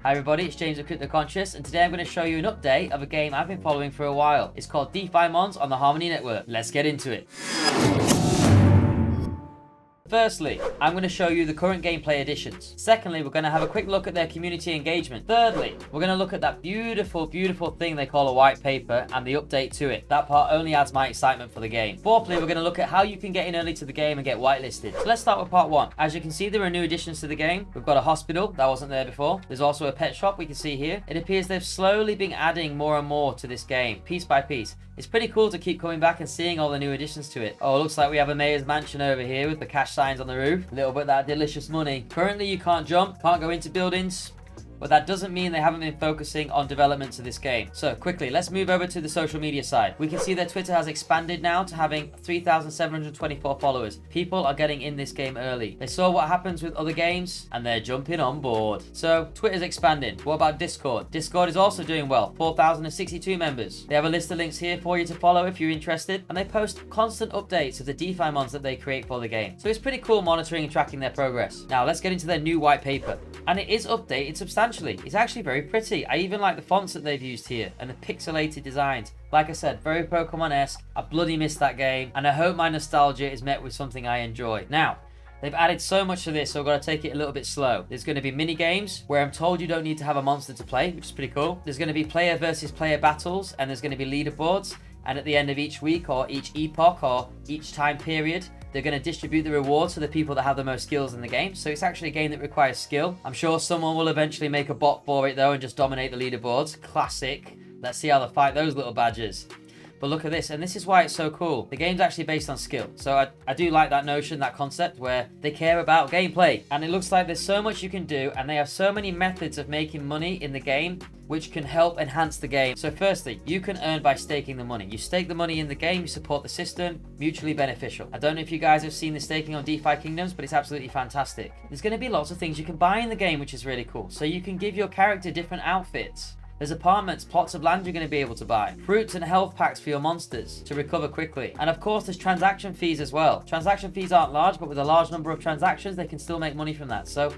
Hi everybody, it's James of Cryptoconsh, and today I'm going to show you an update of a game I've been following for a while. It's called DeFimons on the Harmony Network. Let's get into it. Firstly, I'm going to show you the current gameplay additions. Secondly, we're going to have a quick look at their community engagement. Thirdly, we're going to look at that beautiful thing they call a white paper and the update to it. That part only adds my excitement for the game. Fourthly, we're going to look at how you can get in early to the game and get whitelisted. So let's start with part one. As you can see, there are new additions to the game. We've got a hospital that wasn't there before. There's also a pet shop we can see here. It appears they've slowly been adding more and more to this game, piece by piece. It's pretty cool to keep coming back and seeing all the new additions to it. Oh, it looks like we have a mayor's mansion over here with the cash signs on the roof. A little bit of that delicious money. Currently, you can't jump, can't go into buildings. But that doesn't mean they haven't been focusing on development to this game. So quickly, let's move over to the social media side. We can see that Twitter has expanded now to having 3,724 followers. People are getting in this game early. They saw what happens with other games and they're jumping on board. So Twitter's expanding. What about Discord? Discord is also doing well. 4,062 members. They have a list of links here for you to follow if you're interested. And they post constant updates of the DeFimons that they create for the game. So it's pretty cool monitoring and tracking their progress. Now let's get into their new white paper. And it is updated substantially. It's actually very pretty. I even like the fonts that they've used here and the pixelated designs. Like I said, very Pokemon-esque. I bloody missed that game, and I hope my nostalgia is met with something I enjoy. Now, they've added so much to this, so I've got to take it a little bit slow. There's going to be mini games where I'm told you don't need to have a monster to play, which is pretty cool. There's going to be player versus player battles, and there's going to be leaderboards. And at the end of each week or each epoch or each time period, they're going to distribute the rewards to the people that have the most skills in the game. So it's actually a game that requires skill. I'm sure someone will eventually make a bot for it though and just dominate the leaderboards. Classic. Let's see how they fight those little badgers. But look at this, and this is why it's so cool. The game's actually based on skill. So I do like that notion, that concept where they care about gameplay. And it looks like there's so much you can do, and they have so many methods of making money in the game which can help enhance the game. So firstly, you can earn by staking the money. You stake the money in the game, you support the system, mutually beneficial. I don't know if you guys have seen the staking on DeFi Kingdoms, but it's absolutely fantastic. There's going to be lots of things you can buy in the game, which is really cool. So you can give your character different outfits. There's apartments, plots of land you're going to be able to buy. Fruits and health packs for your monsters to recover quickly. And of course, there's transaction fees as well. Transaction fees aren't large, but with a large number of transactions, they can still make money from that. So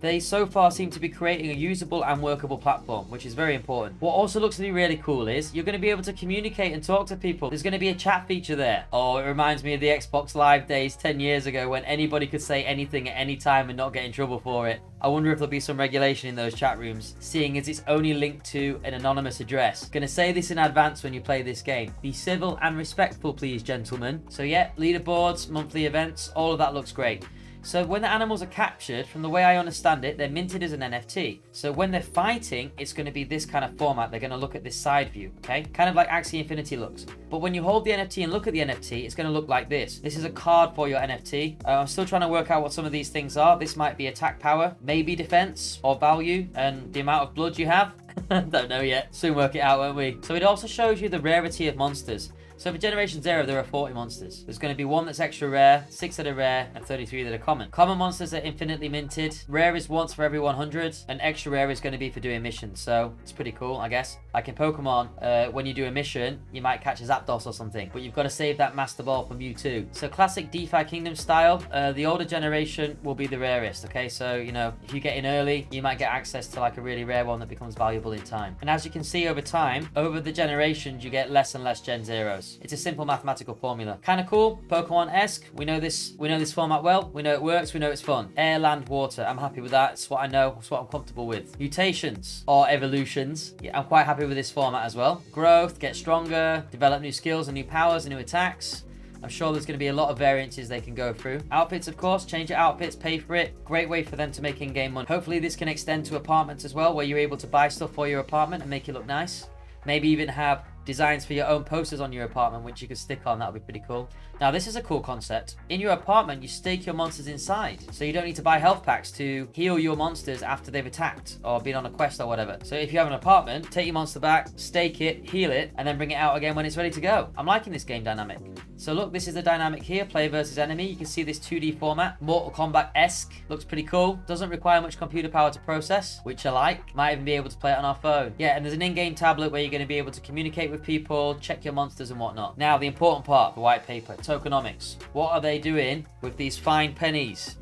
they so far seem to be creating a usable and workable platform, which is very important. What also looks to be really cool is you're going to be able to communicate and talk to people. There's going to be a chat feature there. Oh, it reminds me of the Xbox Live days 10 years ago when anybody could say anything at any time and not get in trouble for it. I wonder if there'll be some regulation in those chat rooms, seeing as it's only linked to an anonymous address. Gonna say this in advance when you play this game. Be civil and respectful, please, gentlemen. So yeah, leaderboards, monthly events, all of that looks great. So when the animals are captured, from the way I understand it, they're minted as an NFT. So when they're fighting, it's going to be this kind of format. They're going to look at this side view, okay? Kind of like Axie Infinity looks. But when you hold the NFT and look at the NFT, it's going to look like this. This is a card for your NFT. I'm still trying to work out what some of these things are. This might be attack power, maybe defense or value, and the amount of blood you have. Don't know yet. Soon work it out, won't we? So it also shows you the rarity of monsters. So for Generation 0, there are 40 monsters. There's going to be 1 that's extra rare, 6 that are rare, and 33 that are common. Common monsters are infinitely minted. Rare is once for every 100, and extra rare is going to be for doing missions. So it's pretty cool, I guess. Like in Pokemon, when you do a mission, you might catch a Zapdos or something, but you've got to save that Master Ball from Mewtwo. So classic DeFi Kingdom style, the older generation will be the rarest, okay? So, you know, if you get in early, you might get access to like a really rare one that becomes valuable in time. And as you can see over time, over the generations, you get less and less Gen Zeros. It's a simple mathematical formula. Kind of cool, Pokemon-esque. We know this format well. We know it works. We know it's fun. Air, land, water. I'm happy with that. It's what I know. It's what I'm comfortable with. Mutations or evolutions. Yeah, I'm quite happy with this format as well. Growth, get stronger, develop new skills and new powers and new attacks. I'm sure there's going to be a lot of variances they can go through. Outfits, of course, change your outfits, pay for it. Great way for them to make in-game money. Hopefully this can extend to apartments as well, where you're able to buy stuff for your apartment and make it look nice. Maybe even have designs for your own posters on your apartment, which you could stick on. That would be pretty cool. Now, this is a cool concept. In your apartment, you stake your monsters inside, so you don't need to buy health packs to heal your monsters after they've attacked or been on a quest or whatever. So if you have an apartment, take your monster back, stake it, heal it, and then bring it out again when it's ready to go. I'm liking this game dynamic. So look, this is the dynamic here, player versus enemy. You can see this 2D format, Mortal Kombat-esque. Looks pretty cool. Doesn't require much computer power to process, which I like. Might even be able to play it on our phone. Yeah, and there's an in-game tablet where you're going to be able to communicate with people, check your monsters and whatnot. Now, the important part, the white paper, tokenomics. What are they doing with these fine pennies?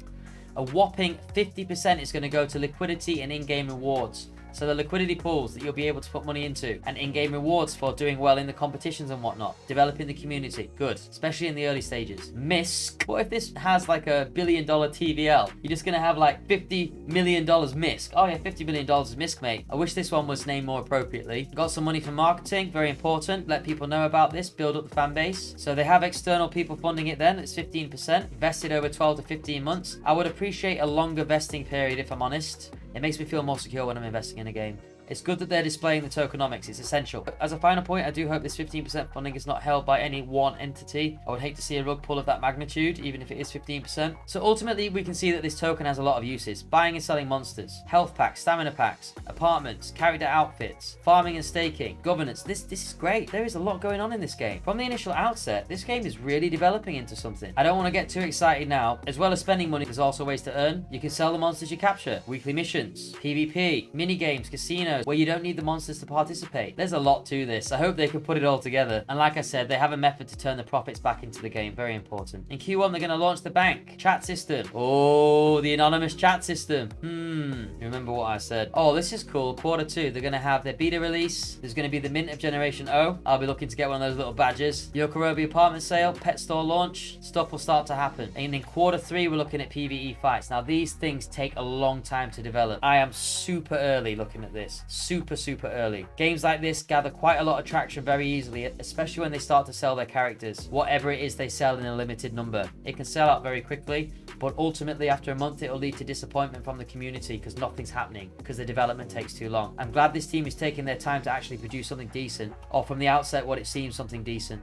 A whopping 50% is going to go to liquidity and in-game rewards. So the liquidity pools that you'll be able to put money into, and in-game rewards for doing well in the competitions and whatnot. Developing the community. Good. Especially in the early stages. MISC. What if this has like a $1 billion TVL? You're just going to have like $50 million MISC. Oh yeah, $50 million is MISC, mate. I wish this one was named more appropriately. Got some money for marketing. Very important. Let people know about this. Build up the fan base. So they have external people funding it then. It's 15%. Vested over 12 to 15 months. I would appreciate a longer vesting period if I'm honest. It makes me feel more secure when I'm investing in a game. It's good that they're displaying the tokenomics. It's essential. As a final point, I do hope this 15% funding is not held by any one entity. I would hate to see a rug pull of that magnitude, even if it is 15%. So ultimately, we can see that this token has a lot of uses. Buying and selling monsters, health packs, stamina packs, apartments, character outfits, farming and staking, governance. This is great. There is a lot going on in this game. From the initial outset, this game is really developing into something. I don't want to get too excited now. As well as spending money, there's also ways to earn. You can sell the monsters you capture, weekly missions, PvP, mini games, casinos, where you don't need the monsters to participate. There's a lot to this. I hope they can put it all together. And like I said, they have a method to turn the profits back into the game. Very important. In Q1, they're going to launch the bank chat system. Oh, the anonymous chat system. Remember what I said. Oh, this is cool. Q2, they're going to have their beta release. There's going to be the mint of Generation O. I'll be looking to get one of those little badges. Yokorobi apartment sale, pet store launch. Stuff will start to happen. And in Q3, we're looking at PvE fights. Now, these things take a long time to develop. I am super early looking at this. Super early. Games like this gather quite a lot of traction very easily, especially when they start to sell their characters. Whatever it is they sell in a limited number. It can sell out very quickly, but ultimately after a month it'll lead to disappointment from the community because nothing's happening, because the development takes too long. I'm glad this team is taking their time to actually produce something decent, or from the outset what it seems something decent.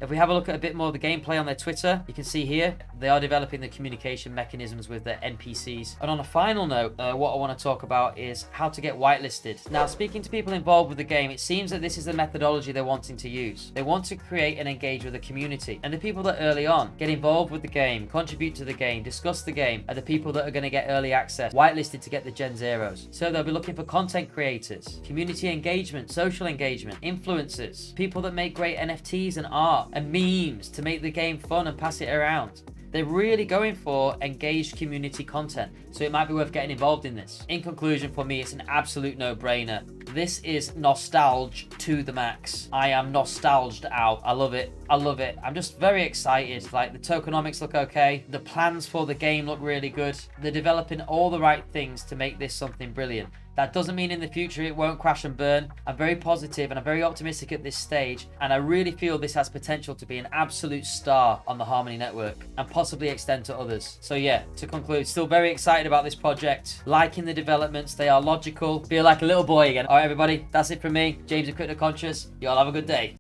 If we have a look at a bit more of the gameplay on their Twitter, you can see here, they are developing the communication mechanisms with their NPCs. And on a final note, what I want to talk about is how to get whitelisted. Now, speaking to people involved with the game, it seems that this is the methodology they're wanting to use. They want to create and engage with the community. And the people that early on get involved with the game, contribute to the game, discuss the game, are the people that are going to get early access, whitelisted to get the Gen Zeros. So they'll be looking for content creators, community engagement, social engagement, influencers, people that make great NFTs and art, and memes to make the game fun and pass it around. They're really going for engaged community content, so it might be worth getting involved in this. In conclusion, for me, it's an absolute no-brainer. This is nostalgia to the max. I am nostalged out. I love it. I love it. I'm just very excited. Like, the tokenomics look okay. The plans for the game look really good. They're developing all the right things to make this something brilliant. That doesn't mean in the future it won't crash and burn. I'm very positive and I'm very optimistic at this stage, and I really feel this has potential to be an absolute star on the Harmony network and possibly extend to others. So yeah, to conclude, still very excited about this project. Liking the developments, they are logical. Feel like a little boy again. All right, everybody, that's it from me, James of Cryptoconsh. You all have a good day.